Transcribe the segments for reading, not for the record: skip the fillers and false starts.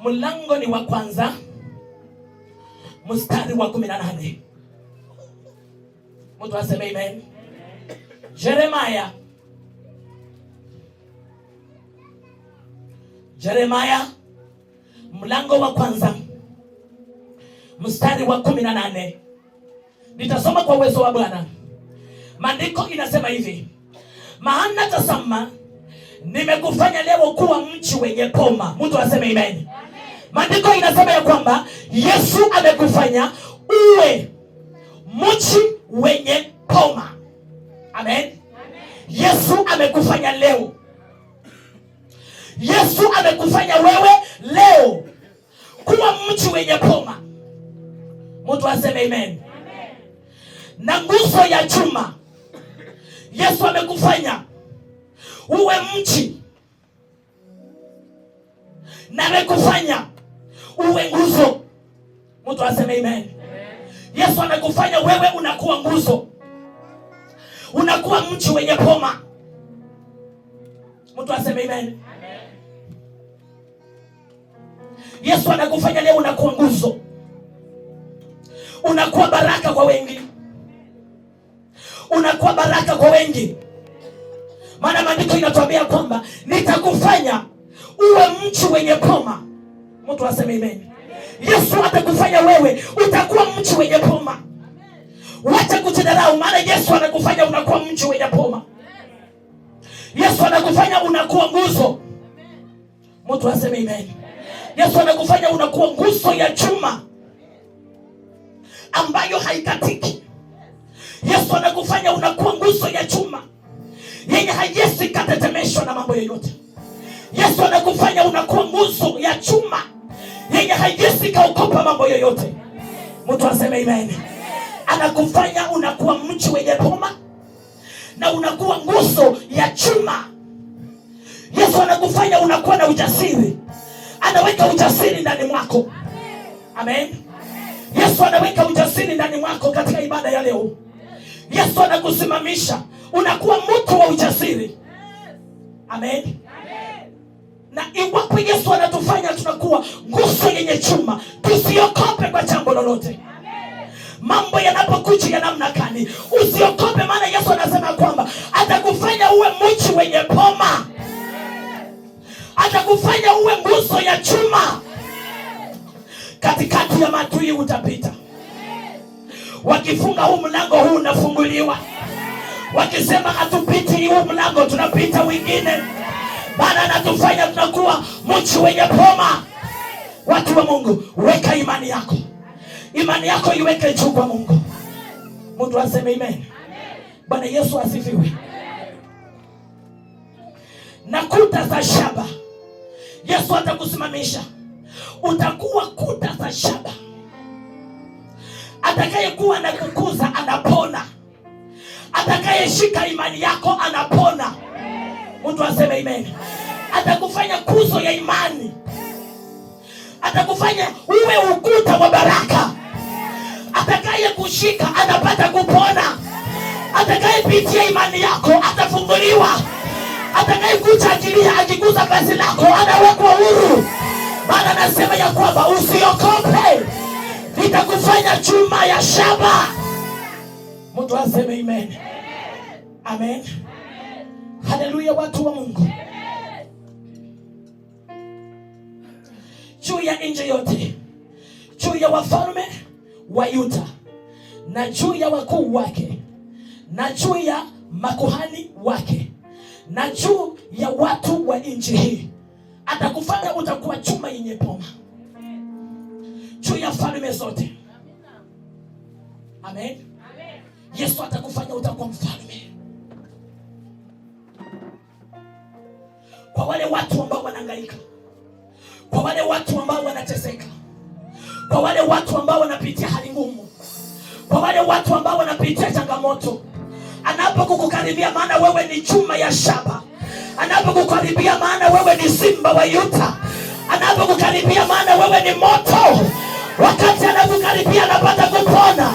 Mlango ni wa kwanza mstari wa 18. Mtu aseme amen. Jeremiah mlango wa kwanza mstari wa 18. Nitasoma kwa uwezo wa Bwana. Maandiko inasema hivi: maana tazama, nimekufanya leo kuwa mchi wenye poma. Mtu aseme amen. Maandiko inasema ya kwamba Yesu amekufanya uwe mchi wenye poma. Amen. Yesu amekufanya leo. Yesu amekufanya wewe leo kuwa mchi wenye poma. Mtu aseme amen. Na nguzo ya chuma. Yesu amekufanya uwe mchi na amekufanya uwe nguzo. Mtu aseme amen. Yesu amekufanya wewe unakuwa nguzo, unakuwa mchi wenye poma. Mtu aseme amen. Yesu anakufanya leo unakuwa nguzo, unakuwa baraka kwa wengi, unakuwa baraka kwa wengi. Maana maandiko inatuambia kwamba nitakufanya uwe mchi wenye poma. Mtu aseme amen. Yesu atakufanya wewe utakuwa mchi wenye poma. Wacha kujidharau, maana Yesu anakufanya unakuwa mchi wenye poma. Yesu anakufanya unakuwa nguzo. Mtu aseme amen. Yesu anakufanya unakuwa nguzo ya chuma ambayo haikatiki. Yesu anakufanya unakuwa nguzo ya chuma yenye haiwezi kutetemeshwa na mambo yoyote. Yesu anakufanya unakuwa nguzo ya chuma yenye haiwezi kuogopa mambo yoyote. Mtu aseme amen. Anakufanya unakuwa mchi wenye poma na unakuwa nguzo ya chuma. Yesu anakufanya unakuwa na ujasiri. Anaweka ujasiri ndani mwako. Amen. Yesu anaweka ujasiri ndani mwako katika ibada ya leo. Yesu anakusimamisha unakuwa mtu wa ujasiri. Amen. Na iwapo Yesu anatufanya tunakuwa nguzo yenye chuma, tusiogope kwa jambo lolote. Mambo yanapokuja ya namna gani, usiogope, maana Yesu anasema kwamba atakufanya uwe mchi wenye poma. Atakufanya uwe nguzo ya chuma. Katikati ya matui utapita. Wakifunga huu mlango, huu unafunguliwa. Wakisema hatupiti huu mlango, tunapita wengine. Bwana anatufanya tunakuwa mchi wenye poma. Watu wa Mungu, weka imani yako. Imani yako iweke juu kwa Mungu. Mtu aseme amen. Bwana Yesu asifiwe. Na kuta za shaba. Yesu atakusimamisha. Utakuwa kuta za shaba. Atakayekuwa na kukuza anapona. Atakayeshika imani yako anapona. Mtu aseme amen. Atakufanya kuzo ya imani. Atakufanya uwe ukuta wa baraka. Atakaye kushika anapata kupona. Atakaye pitia imani yako atafunguliwa. Atakaye kuchajilia akiguza vazi lako anawekwa huru. Maana nasema ya kwamba usiogope, nitakufanya chuma ya shaba. Mtu aseme amen. Amen. Haleluya, watu wa Mungu. Juu ya nchi yote, juu ya wafalme wa Yuda, na juu ya wakuu wake, na juu ya makuhani wake, na juu ya watu wa nchi hii, atakufanya utakuwa chuma yenye poma. Juu ya falme zote. Amen. Yesu atakufanya utakuwa mfalme. Kwa wale watu ambao wanahangaika, kwa wale watu ambao wanateseka, kwa wale watu ambao wanapitia hali ngumu, kwa wale watu ambao wanapitia changamoto, anapokukaribia, maana wewe ni chuma ya shaba. Anapokukaribia, maana wewe ni simba wa Yuda. Anapokukaribia, maana wewe ni moto. Wakati anapokukaribia anapata kupona.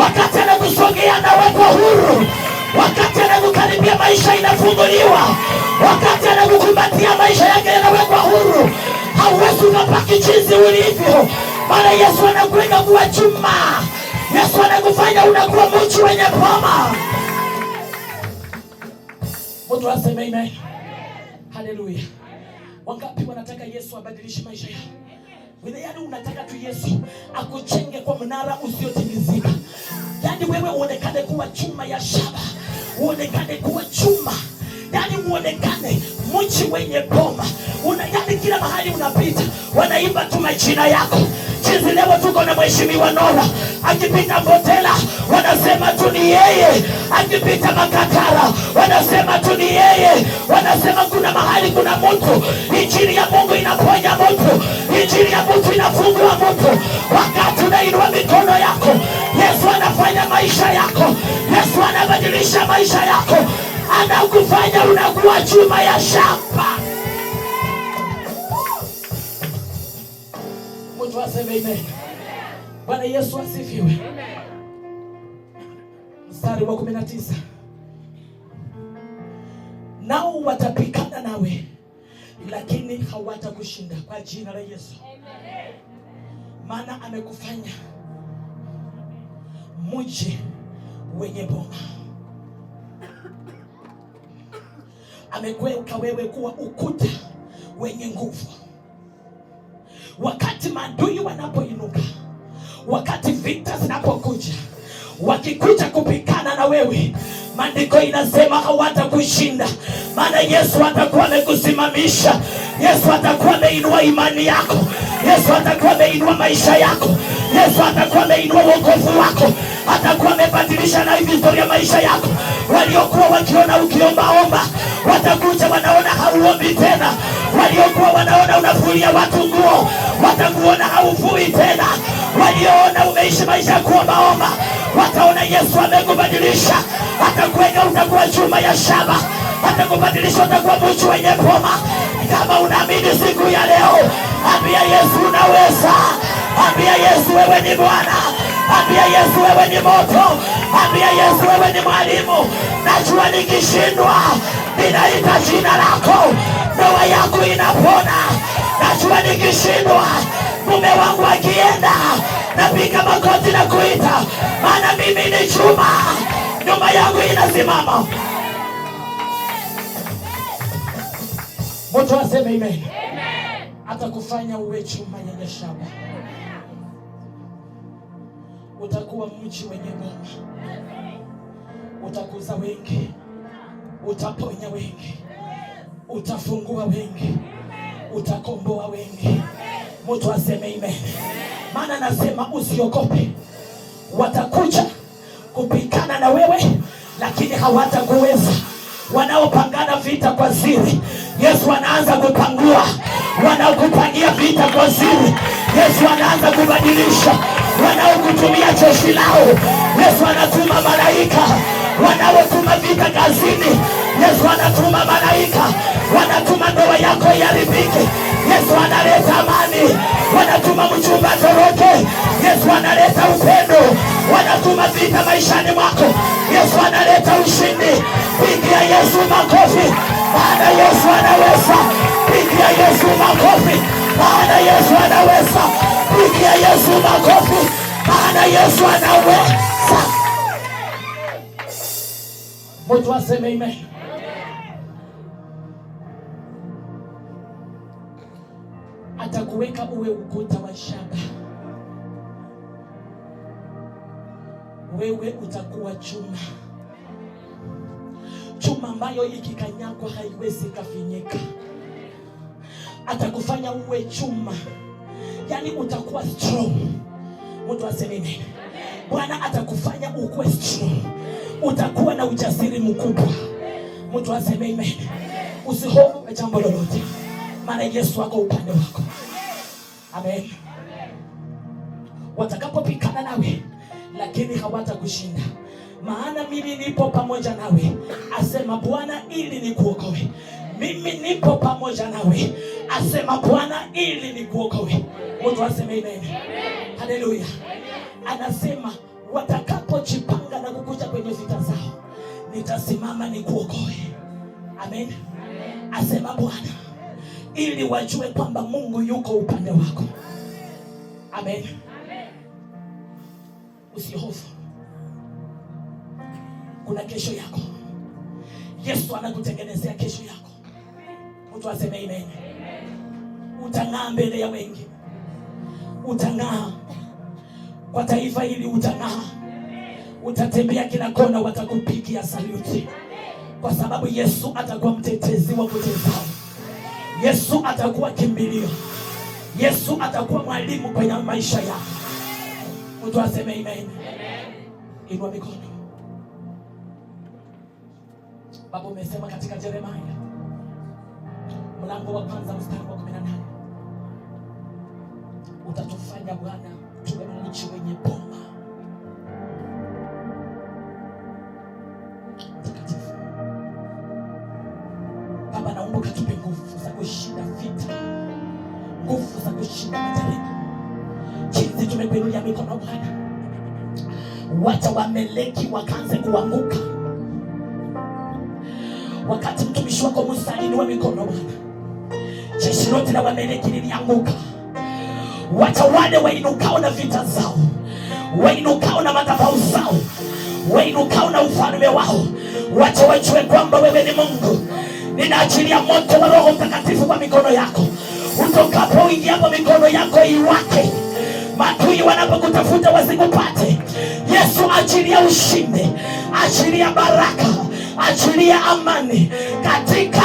Wakati anakusogea anawekwa huru. Wakati anakukaribia maisha inafunguliwa. Wakati anakukumbatia maisha yake yanawekwa huru. Hauwezi Yesu unabaki jinsi ulivyo. Maana Yesu anakuweka kuwa chuma. Yesu anakufanya unakuwa mchi wenye boma. Mtu aseme amen. Haleluya. Wangapi wanataka Yesu abadilishe maisha yao? Yaani unataka tu Yesu akuchenge kwa mnara usiotingizika. Yaani wewe uonekane kuwa chuma ya shaba. Uonekane kuwa chuma. Yaani uonekane mchi wenye boma. Yaani kila mahali unapita wanaimba tu majina yako. Jinsi leo tuko na mheshimiwa Nora, akipita Mbotela wanasema tu ni yeye, akipita Makatara wanasema tu ni yeye. Wanasema kuna mahali kuna mtu, injili ya Mungu inaponya mtu, injili ya mtu inafungua mtu. Wakati unainua mikono yako, Yesu anafanya maisha yako, Yesu anabadilisha maisha yako, anakufanya unakuwa chuma ya shamba. Mtu aseme amen. Bwana Yesu asifiwe. Mstari wa 19. Nao watapikana nawe, lakini hawatakushinda kwa jina la Yesu. Maana amekufanya mji wenye boma. Amekuweka wewe kuwa ukuta wenye nguvu. Wakati maadui wanapoinuka, wakati vita zinapokuja, wakikuja kupikana na wewe, maandiko inasema hawatakushinda. Maana Yesu atakuwa amekusimamisha. Yesu atakuwa ameinua imani yako. Yesu atakuwa ameinua maisha yako. Yesu atakuwa ameinua wokovu wako. Atakuwa amebadilisha na historia maisha yako. Waliokuwa wakiona ukiombaomba, watakuja wanaona hauombi tena. Waliokuwa wanaona unafulia watu nguo, watakuona hauvui tena. Walioona umeishi maisha ya kuombaomba, wataona Yesu amekubadilisha. Atakuweka utakuwa chuma ya shaba. Atakubadilisha utakuwa mchi wenye boma. Kama unaamini siku ya leo, ambia Yesu unaweza. Ambia Yesu wewe ni Bwana. Ambia Yesu wewe ni moto. Ambia Yesu wewe ni mwalimu. Najua nikishindwa ninaita jina lako, ndoa yako inapona. Najua nikishindwa mume wangu akienda, napiga magoti na kuita, maana mimi ni chuma, nyumba yangu inasimama. Mtu aseme amen. Atakufanya uwe chuma yenye shaba. Utakuwa mchi wenye boma. Utakuza wengi. Utaponya wengi. Utafungua wengi. Utakomboa wengi. Mtu aseme amen. Maana nasema usiogope. Watakuja kupigana na wewe, lakini hawatakuweza. Wanaopangana vita kwa siri, Yesu anaanza kupangua. Wanaokupangia vita kwa siri, Yesu anaanza kubadilisha. Wanaokutumia jeshi lao, Yesu anatuma malaika. Wanaotuma vita kazini, Yesu anatuma malaika. Wanatuma ndoa yako iharibike, Yesu analeta amani. Wanatuma mchumba toroke, Yesu analeta upendo. Wanatuma vita maishani mwako, Yesu analeta ushindi. Pigia Yesu makofi, maana Yesu anaweza. Pigia Yesu makofi, maana Yesu anaweza. Pigia Yesu makofi, maana Yesu anaweza. Mtu aseme amen. Atakuweka uwe ukuta wa shaba. Wewe utakuwa chuma. Chuma ambayo ikikanyagwa haiwezi kafinyika. Atakufanya uwe chuma. Yaani utakuwa strong. Mtu aseme amen. Bwana atakufanya ukuwe strong. Utakuwa na ujasiri mkubwa. Mtu aseme amen. Usihofu jambo lolote, maana Yesu wako upande wako. Amen. Watakapopikana nawe, lakini hawatakushinda. Maana mimi nipo pamoja nawe, asema Bwana, ili nikuokoe. Mimi nipo pamoja nawe, asema Bwana, ili nikuokoe. Mtu aseme amen. Haleluya. Anasema watakapojipanga na kukuja kwenye vita zao, nitasimama nikuokoe. Amen. Asema Bwana, ili wajue kwamba Mungu yuko upande wako. Amen. Usihofu, kuna kesho yako. Yesu anakutengenezea kesho yako. Mtu aseme amen. Utang'aa mbele ya wengi, utang'aa kwa taifa hili, utang'aa. Utatembea kila kona, watakupigia saluti, kwa sababu Yesu atakuwa mtetezi wa kutetezao. Yesu atakuwa kimbilio. Yesu atakuwa mwalimu kwenye maisha yako. Mtu aseme amen. Inua mikono. Baba, umesema katika Yeremia mlango wa 1 mstari wa 18, utatufanya Bwana tuwe mji wenye boma. Mtakatifu Baba, naomba katupe nguvu za kushinda vita, nguvu za kushinda majaribu. Jinsi tumekuinulia mikono Bwana, wacha Wameleki wakaanze kuanguka. Wakati mtumishi wako Musa aliinua mikono Bwana, jeshi lote la Wameleki lilianguka. Wacha wale wainukao na vita zao, wainukao na madhabahu zao, wainukao na ufalme wao, wacha wajue kwamba wewe ni Mungu. Ninaachilia moto wa Roho Mtakatifu kwa mikono yako. Utokapo ingiapo mikono yako iwake. Matui wanapokutafuta wasikupate. Yesu, achilia ushindi, achilia baraka, achilia amani katika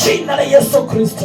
jina la Yesu Kristo.